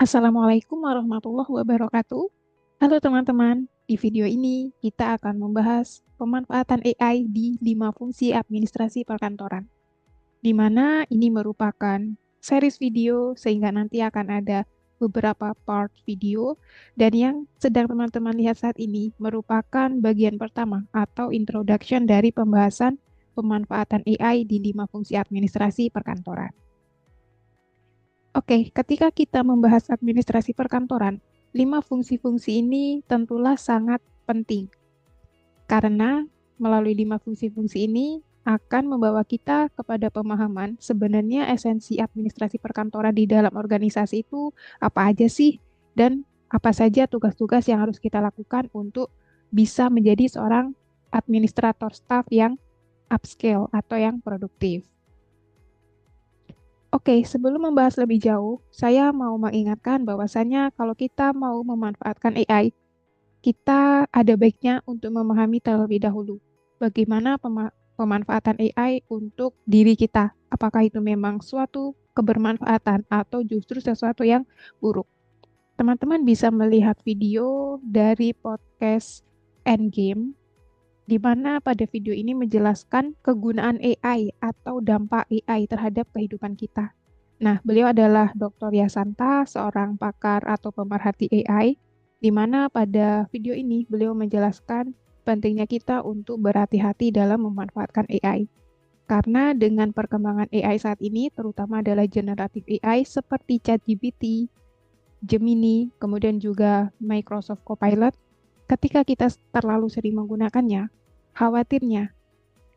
Assalamualaikum warahmatullahi wabarakatuh. Halo teman-teman, di video ini kita akan membahas pemanfaatan AI di 5 fungsi administrasi perkantoran, di mana ini merupakan series video sehingga nanti akan ada beberapa part video dan yang sedang teman-teman lihat saat ini merupakan bagian pertama atau introduction dari pembahasan pemanfaatan AI di 5 fungsi administrasi perkantoran. Oke, ketika kita membahas administrasi perkantoran, 5 fungsi-fungsi ini tentulah sangat penting. Karena melalui 5 fungsi-fungsi ini akan membawa kita kepada pemahaman sebenarnya esensi administrasi perkantoran di dalam organisasi itu apa aja sih, dan apa saja tugas-tugas yang harus kita lakukan untuk bisa menjadi seorang administrator staff yang upscale atau yang produktif. Oke, sebelum membahas lebih jauh, saya mau mengingatkan bahwasannya kalau kita mau memanfaatkan AI, kita ada baiknya untuk memahami terlebih dahulu bagaimana pemanfaatan AI untuk diri kita. Apakah itu memang suatu kebermanfaatan atau justru sesuatu yang buruk. Teman-teman bisa melihat video dari podcast Endgame, di mana pada video ini menjelaskan kegunaan AI atau dampak AI terhadap kehidupan kita. Nah, beliau adalah Dr. Yasanta, seorang pakar atau pemerhati AI, di mana pada video ini beliau menjelaskan pentingnya kita untuk berhati-hati dalam memanfaatkan AI. Karena dengan perkembangan AI saat ini, terutama adalah generatif AI seperti ChatGPT, Gemini, kemudian juga Microsoft Copilot, ketika kita terlalu sering menggunakannya, khawatirnya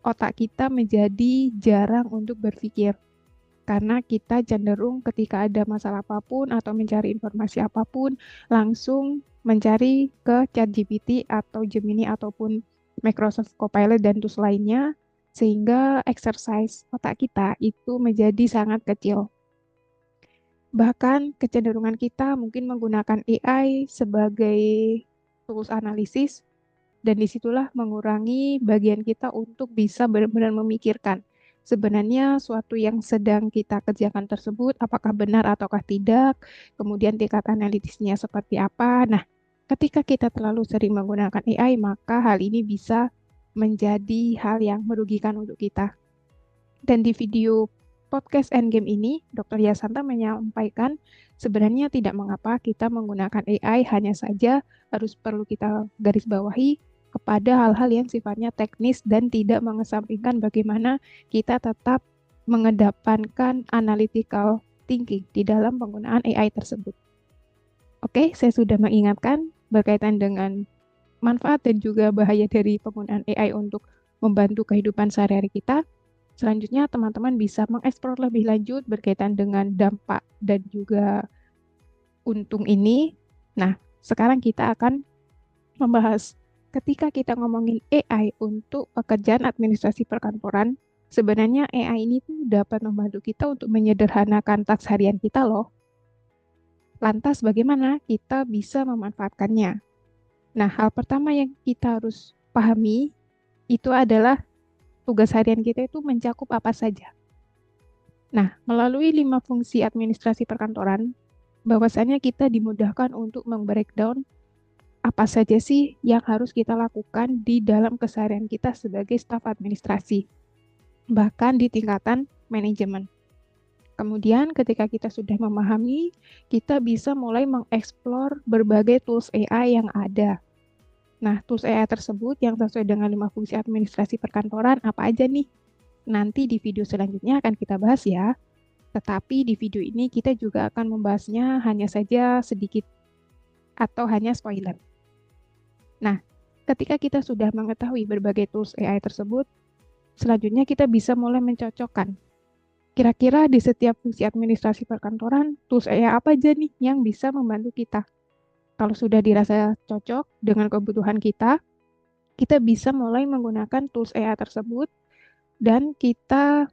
otak kita menjadi jarang untuk berpikir. Karena kita cenderung ketika ada masalah apapun atau mencari informasi apapun, langsung mencari ke ChatGPT atau Gemini ataupun Microsoft Copilot dan tools lainnya, sehingga exercise otak kita itu menjadi sangat kecil. Bahkan kecenderungan kita mungkin menggunakan AI sebagai tools analisis, dan disitulah mengurangi bagian kita untuk bisa benar-benar memikirkan sebenarnya suatu yang sedang kita kerjakan tersebut apakah benar ataukah tidak, kemudian tingkat analitisnya seperti apa. Nah, ketika kita terlalu sering menggunakan AI, maka hal ini bisa menjadi hal yang merugikan untuk kita. Dan di video podcast Endgame ini, Dr. Yasanta menyampaikan sebenarnya tidak mengapa kita menggunakan AI, hanya saja harus perlu kita garis bawahi kepada hal-hal yang sifatnya teknis dan tidak mengesampingkan bagaimana kita tetap mengedepankan analytical thinking di dalam penggunaan AI tersebut. Oke, saya sudah mengingatkan berkaitan dengan manfaat dan juga bahaya dari penggunaan AI untuk membantu kehidupan sehari-hari kita. Selanjutnya, teman-teman bisa mengeksplor lebih lanjut berkaitan dengan dampak dan juga untung ini. Nah, sekarang kita akan membahas ketika kita ngomongin AI untuk pekerjaan administrasi perkantoran, sebenarnya AI ini tuh dapat membantu kita untuk menyederhanakan task harian kita loh. Lantas bagaimana kita bisa memanfaatkannya? Nah, hal pertama yang kita harus pahami itu adalah tugas harian kita itu mencakup apa saja. Nah, melalui 5 fungsi administrasi perkantoran, bahwasannya kita dimudahkan untuk membreakdown apa saja sih yang harus kita lakukan di dalam keseharian kita sebagai staf administrasi, bahkan di tingkatan manajemen. Kemudian ketika kita sudah memahami, kita bisa mulai mengeksplor berbagai tools AI yang ada. Nah, tools AI tersebut yang sesuai dengan 5 fungsi administrasi perkantoran apa aja nih? Nanti di video selanjutnya akan kita bahas ya. Tetapi di video ini kita juga akan membahasnya hanya saja sedikit atau hanya spoiler. Nah, ketika kita sudah mengetahui berbagai tools AI tersebut, selanjutnya kita bisa mulai mencocokkan. Kira-kira di setiap fungsi administrasi perkantoran, tools AI apa aja nih yang bisa membantu kita? Kalau sudah dirasa cocok dengan kebutuhan kita bisa mulai menggunakan tools AI tersebut dan kita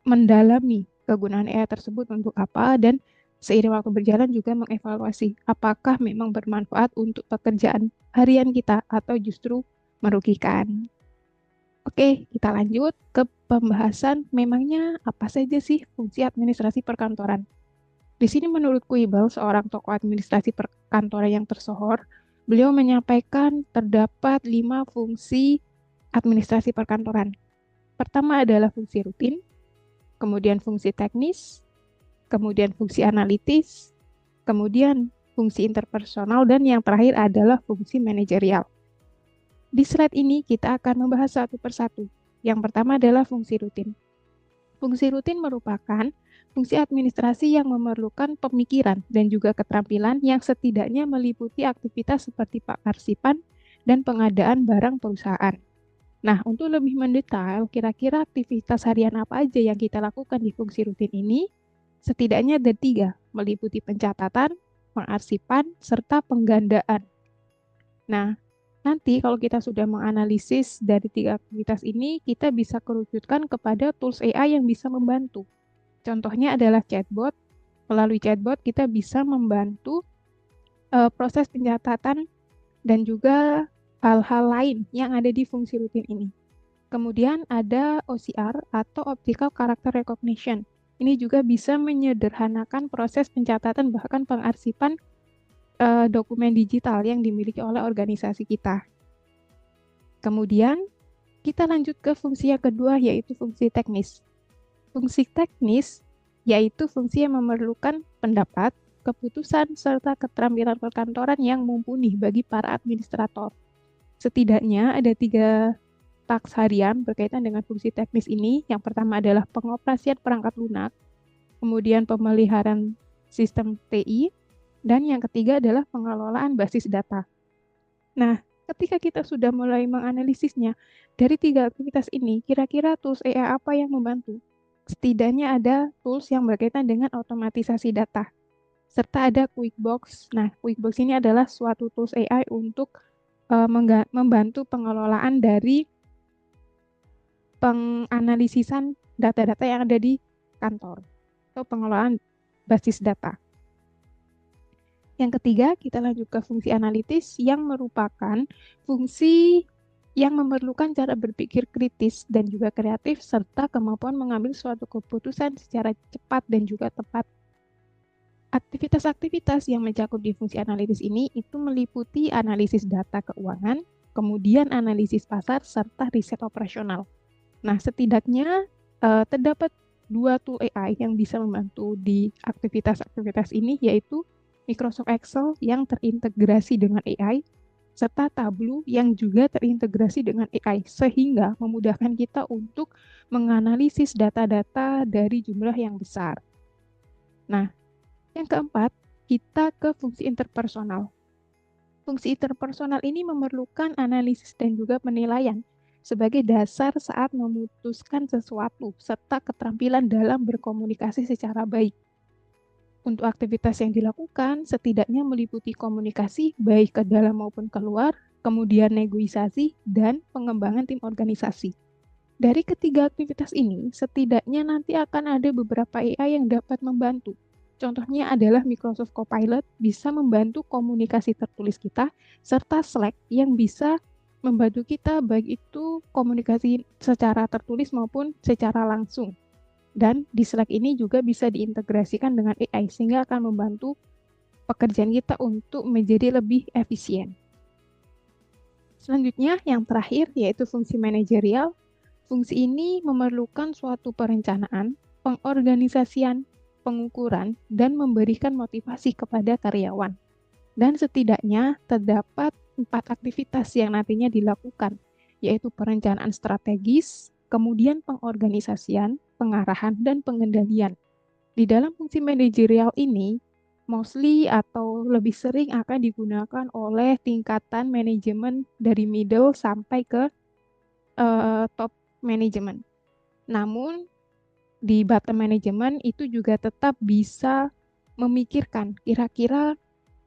mendalami kegunaan AI tersebut untuk apa, dan seiring waktu berjalan juga mengevaluasi apakah memang bermanfaat untuk pekerjaan harian kita atau justru merugikan. Oke, kita lanjut ke pembahasan memangnya apa saja sih fungsi administrasi perkantoran. Di sini menurut Kuibel, seorang tokoh administrasi perkantoran yang tersohor, beliau menyampaikan terdapat 5 fungsi administrasi perkantoran. Pertama adalah fungsi rutin, kemudian fungsi teknis, kemudian fungsi analitis, kemudian fungsi interpersonal, dan yang terakhir adalah fungsi manajerial. Di slide ini kita akan membahas satu persatu. Yang pertama adalah fungsi rutin. Fungsi rutin merupakan fungsi administrasi yang memerlukan pemikiran dan juga keterampilan yang setidaknya meliputi aktivitas seperti pengarsipan dan pengadaan barang perusahaan. Nah, untuk lebih mendetail, kira-kira aktivitas harian apa aja yang kita lakukan di fungsi rutin ini? Setidaknya ada 3, meliputi pencatatan, pengarsipan, serta penggandaan. Nah, nanti kalau kita sudah menganalisis dari 3 aktivitas ini, kita bisa kerucutkan kepada tools AI yang bisa membantu. Contohnya adalah chatbot. Melalui chatbot kita bisa membantu proses pencatatan dan juga hal-hal lain yang ada di fungsi rutin ini. Kemudian ada OCR atau Optical Character Recognition. Ini juga bisa menyederhanakan proses pencatatan bahkan pengarsipan dokumen digital yang dimiliki oleh organisasi kita. Kemudian kita lanjut ke fungsi yang kedua, yaitu fungsi teknis. Fungsi teknis yaitu fungsi yang memerlukan pendapat, keputusan, serta keterampilan perkantoran yang mumpuni bagi para administrator. Setidaknya ada 3 taks harian berkaitan dengan fungsi teknis ini. Yang pertama adalah pengoperasian perangkat lunak, kemudian pemeliharaan sistem TI, dan yang ketiga adalah pengelolaan basis data. Nah, ketika kita sudah mulai menganalisisnya, dari 3 aktivitas ini, kira-kira tools AI apa yang membantu? Setidaknya ada tools yang berkaitan dengan otomatisasi data, serta ada QuickBooks. Nah, QuickBooks ini adalah suatu tools AI untuk membantu pengelolaan dari penganalisisan data-data yang ada di kantor, atau pengelolaan basis data. Yang ketiga, kita lanjut ke fungsi analitis yang merupakan fungsi yang memerlukan cara berpikir kritis dan juga kreatif serta kemampuan mengambil suatu keputusan secara cepat dan juga tepat. Aktivitas-aktivitas yang mencakup di fungsi analitis ini itu meliputi analisis data keuangan, kemudian analisis pasar, serta riset operasional. Nah, setidaknya terdapat 2 tool AI yang bisa membantu di aktivitas-aktivitas ini, yaitu Microsoft Excel yang terintegrasi dengan AI, serta Tableau yang juga terintegrasi dengan AI, sehingga memudahkan kita untuk menganalisis data-data dari jumlah yang besar. Nah, yang keempat, kita ke fungsi interpersonal. Fungsi interpersonal ini memerlukan analisis dan juga penilaian sebagai dasar saat memutuskan sesuatu, serta keterampilan dalam berkomunikasi secara baik. Untuk aktivitas yang dilakukan, setidaknya meliputi komunikasi baik ke dalam maupun keluar, kemudian negosiasi, dan pengembangan tim organisasi. Dari ketiga aktivitas ini, setidaknya nanti akan ada beberapa AI yang dapat membantu. Contohnya adalah Microsoft Copilot bisa membantu komunikasi tertulis kita, serta Slack yang bisa membantu kita baik itu komunikasi secara tertulis maupun secara langsung. Dan di Slack ini juga bisa diintegrasikan dengan AI sehingga akan membantu pekerjaan kita untuk menjadi lebih efisien. Selanjutnya yang terakhir yaitu fungsi manajerial. Fungsi ini memerlukan suatu perencanaan, pengorganisasian, pengukuran, dan memberikan motivasi kepada karyawan. Dan setidaknya terdapat 4 aktivitas yang nantinya dilakukan, yaitu perencanaan strategis, kemudian pengorganisasian, pengarahan, dan pengendalian. Di dalam fungsi manajerial ini, mostly atau lebih sering akan digunakan oleh tingkatan manajemen dari middle sampai ke top manajemen. Namun, di bottom manajemen itu juga tetap bisa memikirkan kira-kira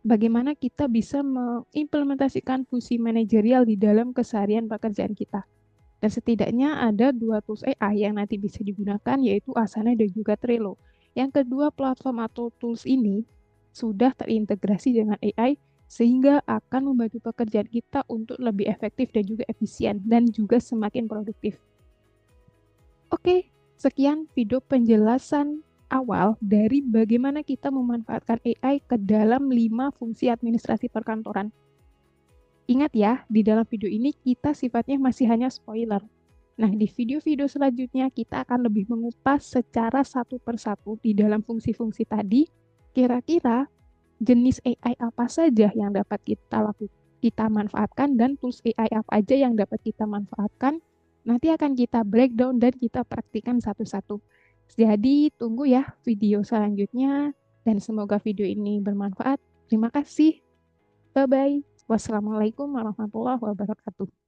bagaimana kita bisa mengimplementasikan fungsi manajerial di dalam keseharian pekerjaan kita. Dan setidaknya ada 2 tools AI yang nanti bisa digunakan, yaitu Asana dan juga Trello. Yang kedua platform atau tools ini sudah terintegrasi dengan AI, sehingga akan membantu pekerjaan kita untuk lebih efektif dan juga efisien, dan juga semakin produktif. Oke, sekian video penjelasan awal dari bagaimana kita memanfaatkan AI ke dalam 5 fungsi administrasi perkantoran. Ingat ya, di dalam video ini kita sifatnya masih hanya spoiler. Nah, di video-video selanjutnya kita akan lebih mengupas secara satu persatu di dalam fungsi-fungsi tadi, kira-kira jenis AI apa saja yang dapat kita manfaatkan dan tools AI apa aja yang dapat kita manfaatkan. Nanti akan kita breakdown dan kita praktikkan satu-satu. Jadi tunggu ya video selanjutnya dan semoga video ini bermanfaat. Terima kasih. Bye-bye. Wassalamualaikum warahmatullahi wabarakatuh.